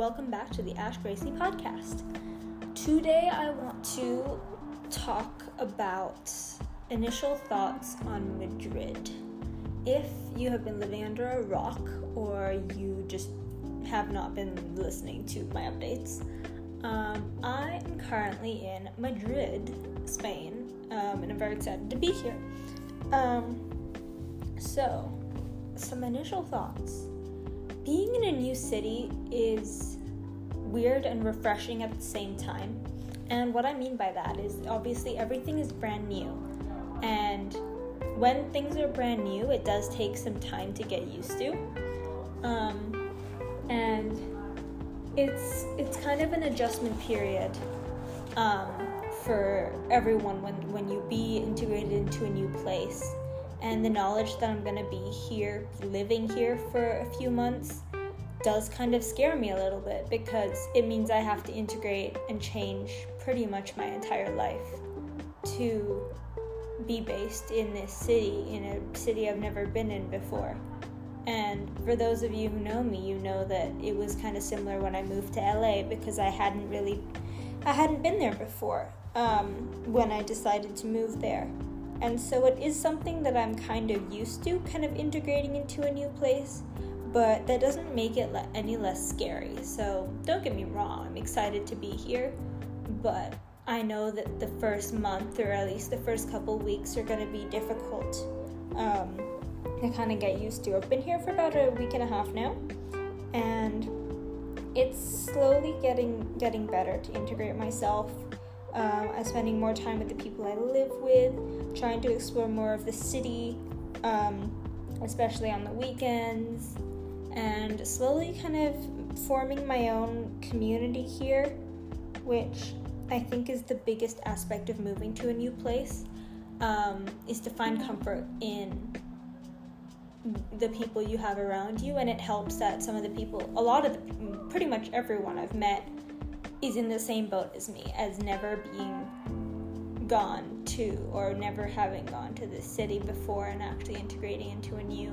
welcome back to the Ash Gracie podcast. Today I want to talk about initial thoughts on Madrid. If you have been living under a rock or you just have not been listening to my updates, I am currently in Madrid, Spain, and I'm very excited to be here. So, some initial thoughts. Being in a new city is weird and refreshing at the same time. And what I mean by that is obviously everything is brand new. And when things are brand new, it does take some time to get used to. And it's kind of an adjustment period for everyone when you be integrated into a new place. And the knowledge that I'm going to be here, living here for a few months, does kind of scare me a little bit because it means I have to integrate and change pretty much my entire life to be based in this city, in a city I've never been in before. And for those of you who know me, you know that it was kind of similar when I moved to LA because I hadn't been there before when I decided to move there. And so it is something that I'm kind of used to, kind of integrating into a new place, but that doesn't make it any less scary. So don't get me wrong, I'm excited to be here, but I know that the first month, or at least the first couple weeks, are going to be difficult to kind of get used to. I've been here for about a week and a half now, and it's slowly getting better to integrate myself. I'm spending more time with the people I live with, trying to explore more of the city, especially on the weekends, and slowly kind of forming my own community here, which I think is the biggest aspect of moving to a new place, is to find comfort in the people you have around you. And it helps that some of the people, pretty much everyone I've met is in the same boat as me, as never being gone to or never having gone to this city before and actually integrating into a new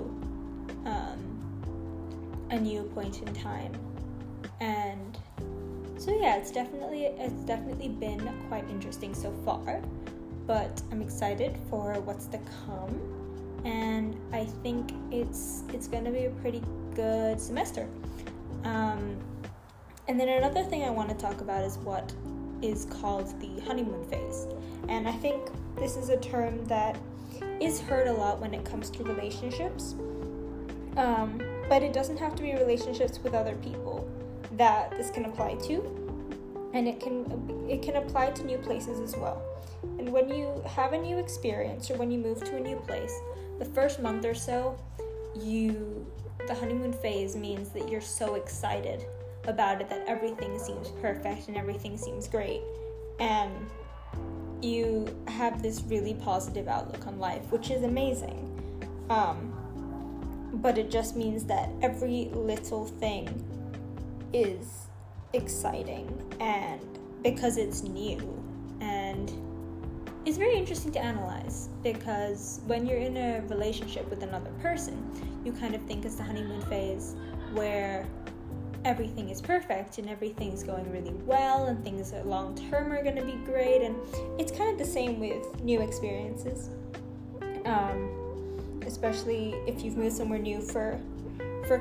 point in time. And so yeah, it's definitely been quite interesting so far, but I'm excited for what's to come, and I think it's going to be a pretty good semester. And then another thing I want to talk about is what is called the honeymoon phase. And I think this is a term that is heard a lot when it comes to relationships. But it doesn't have to be relationships with other people that this can apply to. And it can apply to new places as well. And when you have a new experience or when you move to a new place, the first month or so, the honeymoon phase means that you're so excited about it that everything seems perfect and everything seems great, and you have this really positive outlook on life, which is amazing. But it just means that every little thing is exciting, and because it's new, and it's very interesting to analyze, because when you're in a relationship with another person, you kind of think it's the honeymoon phase where everything is perfect and everything's going really well and things long term are going to be great, and it's kind of the same with new experiences, especially if you've moved somewhere new for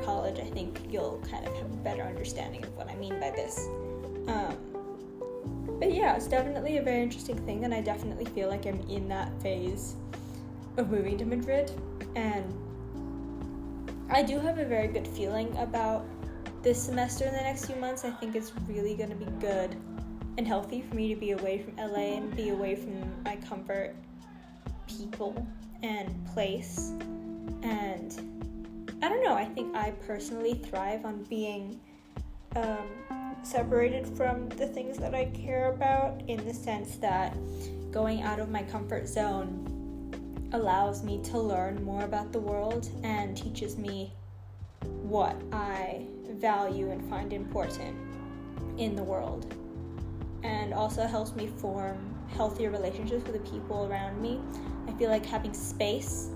college. I think you'll kind of have a better understanding of what I mean by this. But yeah, it's definitely a very interesting thing, and I definitely feel like I'm in that phase of moving to Madrid, and I do have a very good feeling about this semester in the next few months. I think it's really going to be good and healthy for me to be away from LA and be away from my comfort people and place. And I don't know, I think I personally thrive on being separated from the things that I care about, in the sense that going out of my comfort zone allows me to learn more about the world and teaches me what I value and find important in the world, and also helps me form healthier relationships with the people around me. I feel like having space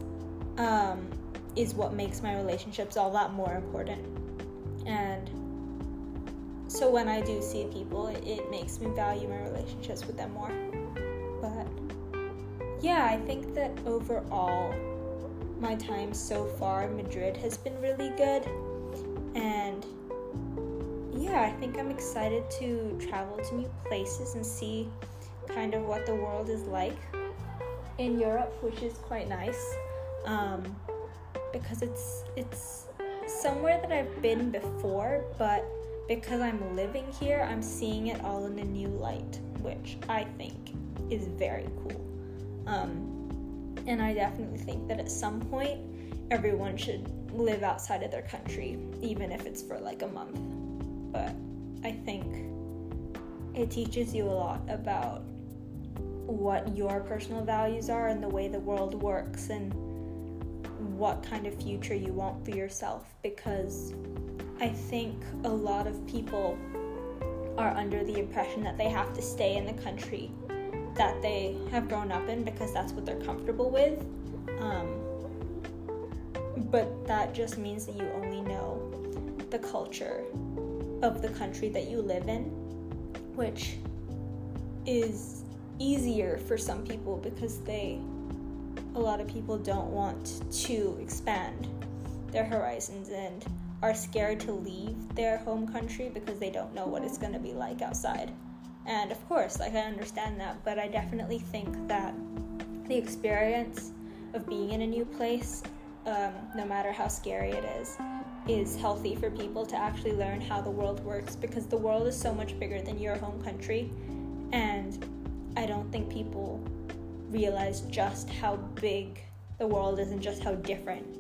is what makes my relationships all that more important. And so when I do see people, it makes me value my relationships with them more. But yeah, I think that overall, my time so far in Madrid has been really good. And yeah, I think I'm excited to travel to new places and see kind of what the world is like in Europe, which is quite nice. Because it's somewhere that I've been before, but because I'm living here, I'm seeing it all in a new light, which I think is very cool. And I definitely think that at some point, everyone should live outside of their country, even if it's for like a month. But I think it teaches you a lot about what your personal values are and the way the world works and what kind of future you want for yourself, because I think a lot of people are under the impression that they have to stay in the country that they have grown up in because that's what they're comfortable with. But that just means that you only know the culture of the country that you live in, which is easier for some people because a lot of people don't want to expand their horizons and are scared to leave their home country because they don't know what it's going to be like outside. And of course, I understand that, but I definitely think that the experience of being in a new place, no matter how scary it is healthy for people to actually learn how the world works, because the world is so much bigger than your home country, and I don't think people realize just how big the world is and just how different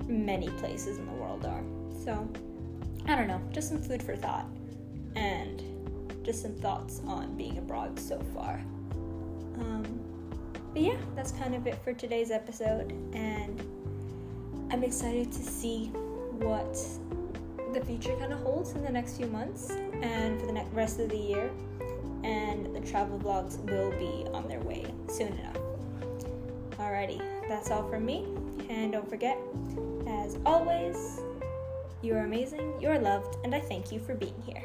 many places in the world are. So, I don't know, just some food for thought, and just some thoughts on being abroad so far. But yeah, that's kind of it for today's episode, and I'm excited to see what the future kind of holds in the next few months and for the rest of the year, and the travel vlogs will be on their way soon enough. Alrighty, that's all from me, and don't forget, as always, you are amazing, you are loved, and I thank you for being here.